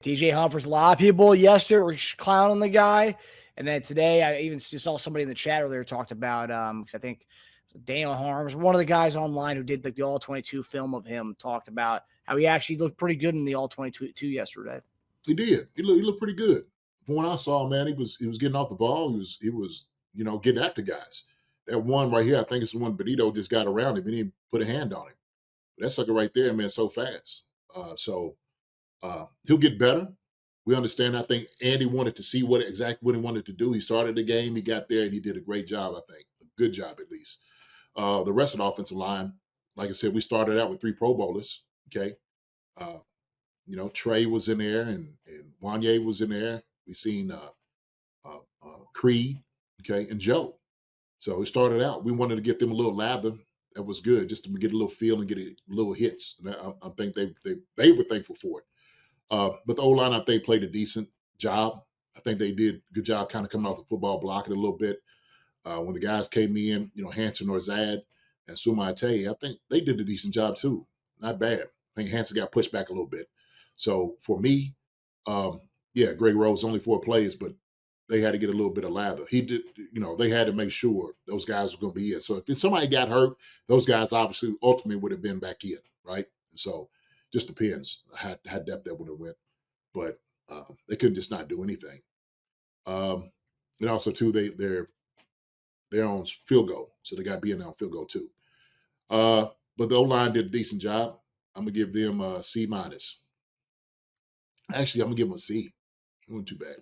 DJ Humphries, a lot of people yesterday were clowning the guy. And then today, I even saw somebody in the chat earlier talked about, because I think Daniel Harms, one of the guys online who did the All-22 film of him, talked about how he actually looked pretty good in the All-22 yesterday. He did. He looked pretty good. From what I saw, man, he was getting off the ball. He was getting at the guys. That one right here, I think it's the one Benito just got around him and he put a hand on him. But that sucker right there, man, so fast. He'll get better. We understand. I think Andy wanted to see what he wanted to do. He started the game, he got there, and he did a great job, I think. A good job, at least. The rest of the offensive line, like I said, we started out with 3 Pro Bowlers, okay? Trey was in there, and Wanye was in there. We seen Creed, okay, and Joe. So we started out. We wanted to get them a little lather. That was good, just to get a little feel and get little hits. And I think they were thankful for it. But the O-line, I think, played a decent job. I think they did a good job kind of coming off the football, blocking a little bit. When the guys came in, Hanson or Zad and Suamataia, I think they did a decent job too. Not bad. I think Hanson got pushed back a little bit. So for me, Greg Rose, only 4 plays, but they had to get a little bit of lather. He did, they had to make sure those guys were going to be in. So if somebody got hurt, those guys obviously ultimately would have been back in, right? So just depends how depth that would have went. But they couldn't just not do anything. And also, too, they're on field goal. So they got to be in on field goal, too. But the O-line did a decent job. I'm going to give them a C-. Actually, I'm going to give them a C. It wasn't too bad.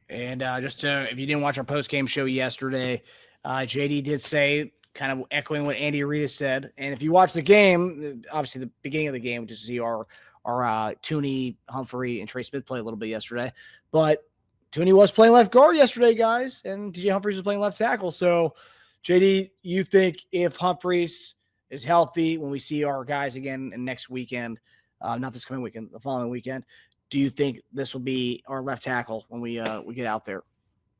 And if you didn't watch our post-game show yesterday, JD did say, kind of echoing what Andy Reid said. And if you watch the game, obviously the beginning of the game, just see our Tooney, Humphrey, and Trey Smith play a little bit yesterday. But Tooney was playing left guard yesterday, guys, and DJ Humphries was playing left tackle. So, JD, you think if Humphries is healthy when we see our guys again next weekend, not this coming weekend, the following weekend, do you think this will be our left tackle when we get out there?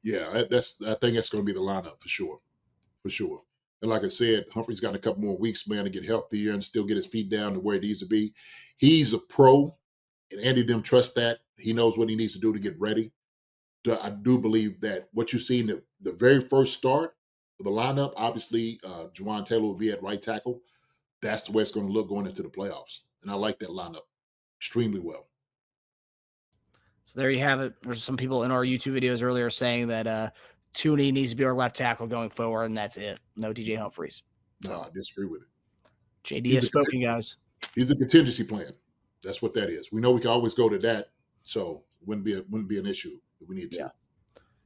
Yeah, I think that's going to be the lineup for sure. And like I said, Humphrey's got a couple more weeks, man, to get healthier and still get his feet down to where he needs to be. He's a pro, and Andy didn't trust that. He knows what he needs to do to get ready. I do believe that what you see in the very first start of the lineup, obviously, Juwan Taylor will be at right tackle. That's the way it's going to look going into the playoffs. And I like that lineup extremely well. So there you have it. There's some people in our YouTube videos earlier saying that Tooney needs to be our left tackle going forward, and that's it. No DJ Humphries. No, I disagree with it. JD has spoken, guys. He's a contingency plan. That's what that is. We know we can always go to that, so it wouldn't be an issue if we need to.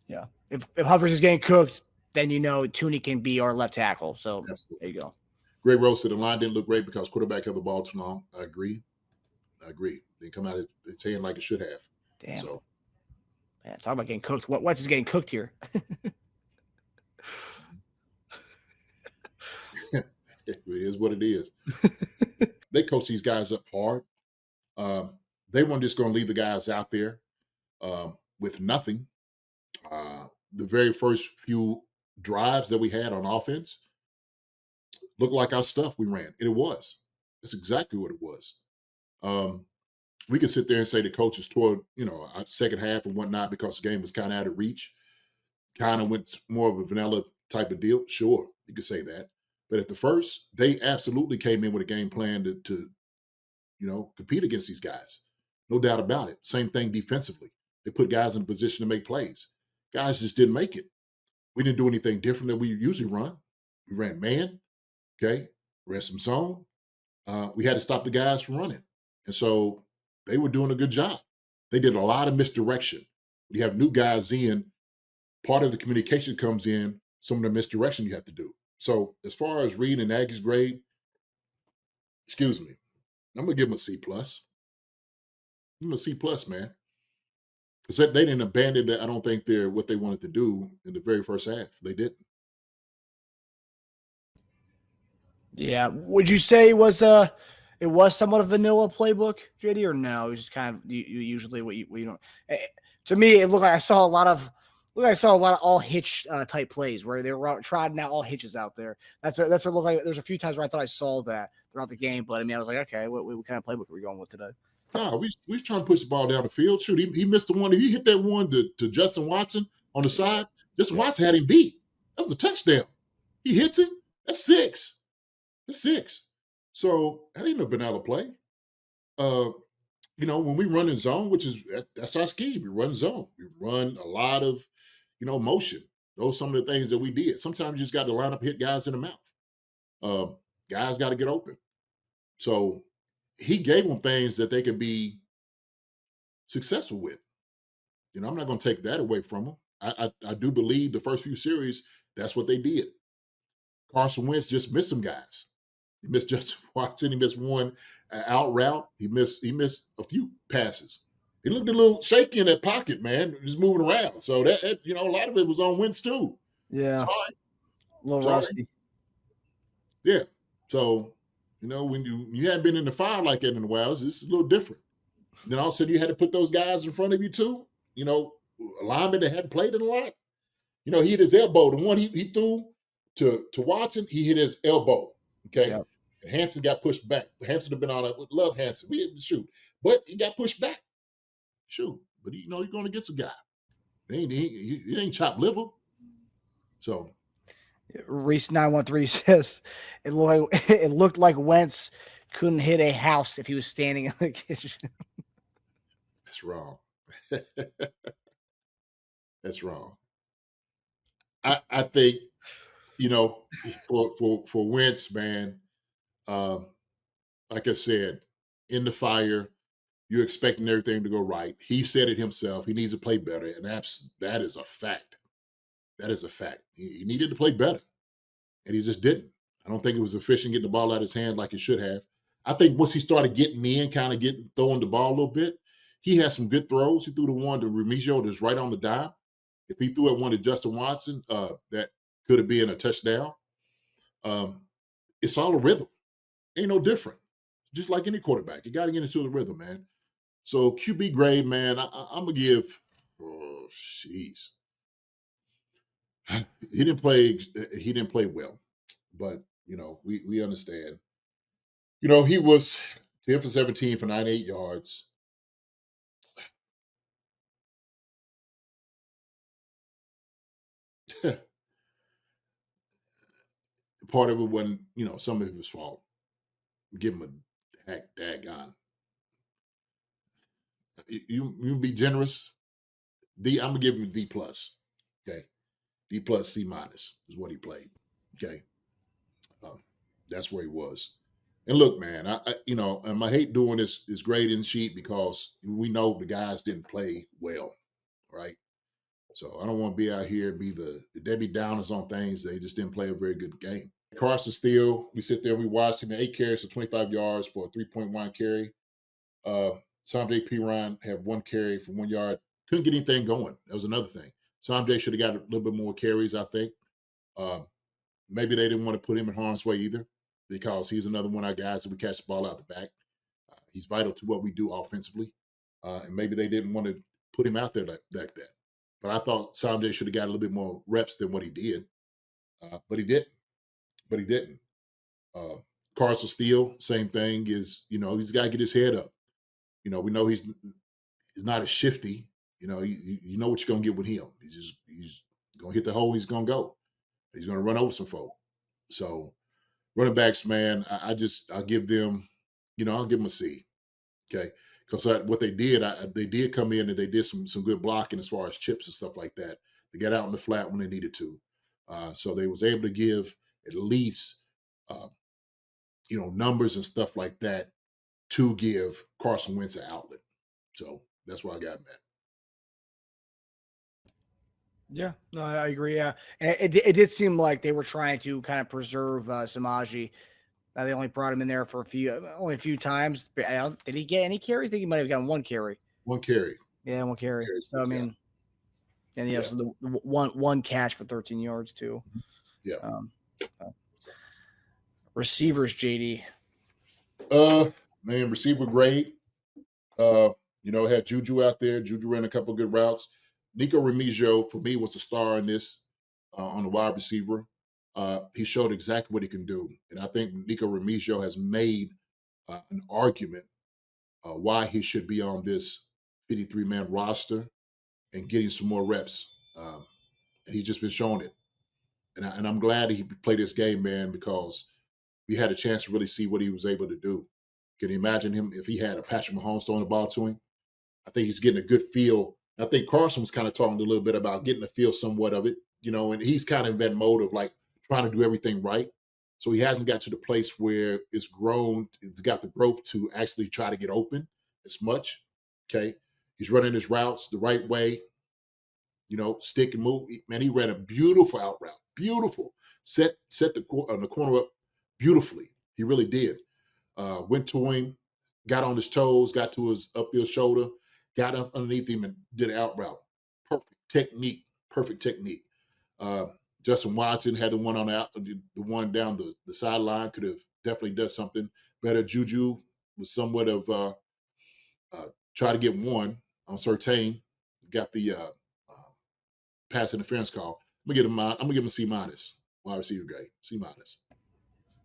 Yeah. If Humphries is getting cooked, then Tooney can be our left tackle. So Absolutely. There you go. Greg Rose said the line didn't look great because quarterback held the ball too long. I agree. Didn't come out its hand like it should have. Damn. So, man, talk about getting cooked. What's is getting cooked here? It is what it is. They coach these guys up hard. They weren't just going to leave the guys out there with nothing. The very first few drives that we had on offense looked like our stuff we ran. And it was. That's exactly what it was. We could sit there and say the coaches toward, our second half and whatnot because the game was kind of out of reach. Kind of went more of a vanilla type of deal. Sure, you could say that. But at the first, they absolutely came in with a game plan to compete against these guys. No doubt about it. Same thing defensively. They put guys in a position to make plays. Guys just didn't make it. We didn't do anything different than we usually run. We ran man, okay? Ran some zone. We had to stop the guys from running. And so they were doing a good job. They did a lot of misdirection. You have new guys in. Part of the communication comes in some of the misdirection you have to do. So as far as Reed and Aggie's grade, I'm going to give them a C+. Give them a C+, man. Because they didn't abandon that. I don't think they're what they wanted to do in the very first half. They didn't. Yeah. Would you say it was somewhat of a vanilla playbook, JD, or no? It was just kind of usually what you don't. To me, it looked like I saw a lot of all hitch type plays where they were trotting out all hitches out there. That's what looked like. There's a few times where I thought I saw that throughout the game, but I mean, I was like, okay, what kind of playbook are we going with today? No, we was trying to push the ball down the field. Shoot, he missed the one. He hit that one to Justin Watson on the side. Justin Yeah. Watson had him beat. That was a touchdown. He hits him. That's six. That's six. So that ain't a vanilla play. Uh, when we run in zone, which is that's our scheme. We run zone. We run a lot of, motion. Those are some of the things that we did. Sometimes you just got to line up, hit guys in the mouth. Um, Guys got to get open. So he gave them things that they could be successful with. I'm not going to take that away from them. I do believe the first few series, that's what they did. Carson Wentz just missed some guys. He missed Justin Watson. He missed one out route. He missed a few passes. He looked a little shaky in that pocket, man. Just moving around. So that a lot of it was on Wentz too. Yeah. Sorry, A little sorry. rusty. Yeah. So when you hadn't been in the fire like that in a while, it's a little different. Then all of a sudden you had to put those guys in front of you too. A lineman that hadn't played in a lot. He hit his elbow. The one he threw to Watson, he hit his elbow. Okay. Yep. And Hanson got pushed back. Hanson have been on it. Love Hanson. We shoot. But he got pushed back. Shoot. But you're going to get some guy. He ain't chopped liver. So Reese 913 says it looked like Wentz couldn't hit a house if he was standing in the kitchen. that's wrong. That's wrong. I think, for Wentz, man, like I said, in the fire, you're expecting everything to go right. He said it himself. He needs to play better, and that is a fact. That is a fact. He needed to play better, and he just didn't. I don't think it was efficient getting the ball out of his hand like he should have. I think once he started getting in, kind of throwing the ball a little bit, he had some good throws. He threw the one to Remigio that's right on the dime. If he threw at one to Justin Watson, that could have been a touchdown. It's all a rhythm. Ain't no different. Just like any quarterback, you got to get into the rhythm, man. So QB grade, man, I'm gonna give. Oh, jeez. He didn't play. He didn't play well, but we understand. He was 10 for 17 for 98 yards. Part of it wasn't, some of it was fault. Give him a heck daggone. You be generous. I'm gonna give him a D plus. Okay, D plus C minus is what he played. Okay, um, that's where he was. And look, man, I hate doing this grading sheet because we know the guys didn't play well, right? So I don't want to be out here be the Debbie Downers on things. They just didn't play a very good game. Carson Steele, we sit there, we watched him 8 carries for 25 yards for a 3.1 carry. Sanjay Piran had 1 carry for 1 yard. Couldn't get anything going. That was another thing. Sanjay should have got a little bit more carries, I think. Uh, Maybe they didn't want to put him in harm's way either because he's another one of our guys that we catch the ball out the back. He's vital to what we do offensively. And maybe they didn't want to put him out there like that. But I thought Sanjay should have got a little bit more reps than what he did. But he didn't. But he didn't. Uh, Carson Steele, same thing, he's got to get his head up. We know he's not as shifty. You know what you're gonna get with him. He's gonna hit the hole. He's gonna go. He's gonna run over some folk. So running backs, man, I'll give them, I'll give them a C. Okay, because what they did, they did come in and they did some good blocking as far as chips and stuff like that. They got out in the flat when they needed to, so they was able to give at least, uh, numbers and stuff like that to give Carson Wentz an outlet. So that's why I got him at. Yeah, no, I agree. Yeah, and it did seem like they were trying to kind of preserve Samaji. They only brought him in there for only a few times. But did he get any carries? I think he might have gotten 1 carry. 1 carry. Yeah, 1 carry. So I mean, and Yeah. so the one catch for 13 yards too. Yeah. Receivers, JD. Man, receiver grade. Had Juju out there. Juju ran a couple of good routes. Nico Remigio, for me, was the star in this on the wide receiver. He showed exactly what he can do. And I think Nico Remigio has made an argument why he should be on this 53-man roster and getting some more reps. And he's just been showing it. And I'm glad he played this game, man, because we had a chance to really see what he was able to do. Can you imagine him if he had a Patrick Mahomes throwing the ball to him? I think he's getting a good feel. I think Carson was kind of talking a little bit about getting a feel somewhat of it, and he's kind of in that mode of like trying to do everything right. So he hasn't got to the place where it's grown, it's got the growth to actually try to get open as much. Okay. He's running his routes the right way, stick and move. Man, he ran a beautiful out route. Beautiful. Set the corner up beautifully. He really did. Went to him, got on his toes, got to his upfield shoulder, got up underneath him and did an out route. Perfect technique. Justin Watson had the one on the one down the sideline, could have definitely done something better. Juju was somewhat of try to get one on Surtain, got the pass interference call. I'm gonna give him a C minus. Wide receiver grade, C minus.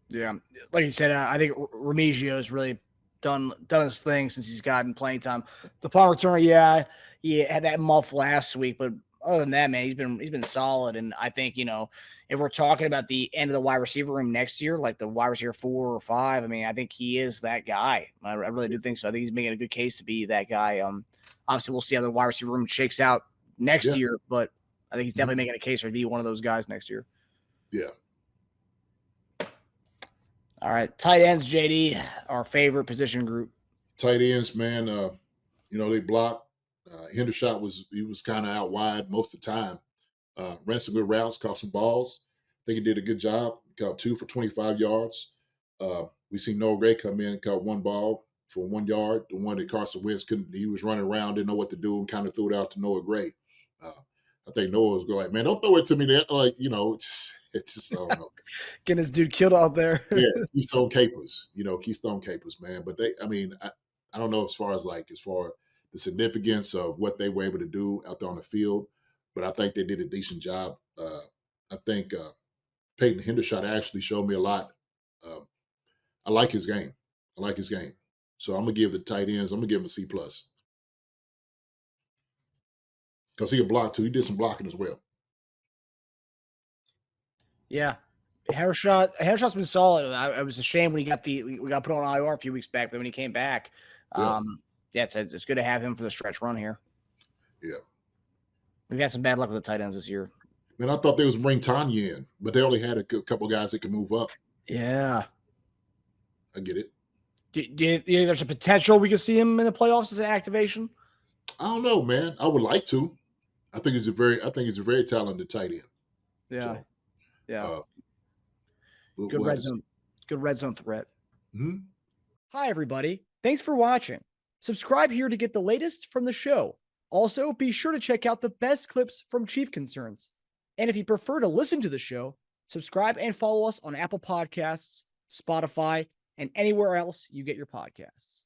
Yeah, like you said, I think Remigio has really done his thing since he's gotten playing time. The punt returner, he had that muff last week, but other than that, man, he's been solid. And I think if we're talking about the end of the wide receiver room next year, like the wide receiver 4 or 5, I mean, I think he is that guy. I really do think so. I think he's making a good case to be that guy. Obviously, we'll see how the wide receiver room shakes out next year, but I think he's definitely making a case to be one of those guys next year. Yeah. All right, tight ends, JD, our favorite position group. Tight ends, man. They block. Hendershot was kind of out wide most of the time. Ran some good routes, caught some balls. I think he did a good job. Caught 2 for 25 yards. We seen Noah Gray come in and caught 1 ball for 1 yard. The one that Carson Wentz couldn't. He was running around, didn't know what to do, and kind of threw it out to Noah Gray. I think Noah was going like, man, don't throw it to me. That it's just I don't know. Getting this dude killed out there. Yeah, Keystone Capers, man. But I don't know as far the significance of what they were able to do out there on the field, but I think they did a decent job. I think Peyton Hendershot actually showed me a lot. I like his game. So I'm gonna give the tight ends. I'm gonna give him a C plus because he can block too. He did some blocking as well. Yeah. Hendershot's been solid. It was a shame when we got put on IR a few weeks back, but when he came back, it's good to have him for the stretch run here. Yeah. We've had some bad luck with the tight ends this year. Man, I thought they was bring Tanya in, but they only had a couple guys that could move up. Yeah. I get it. Do you think there's a potential we could see him in the playoffs as an activation? I don't know, man. I would like to. I think he's a very talented tight end. Yeah. So, yeah. Good red zone threat. Mm-hmm. Hi, everybody. Thanks for watching. Subscribe here to get the latest from the show. Also, be sure to check out the best clips from Chief Concerns. And if you prefer to listen to the show, subscribe and follow us on Apple Podcasts, Spotify, and anywhere else you get your podcasts.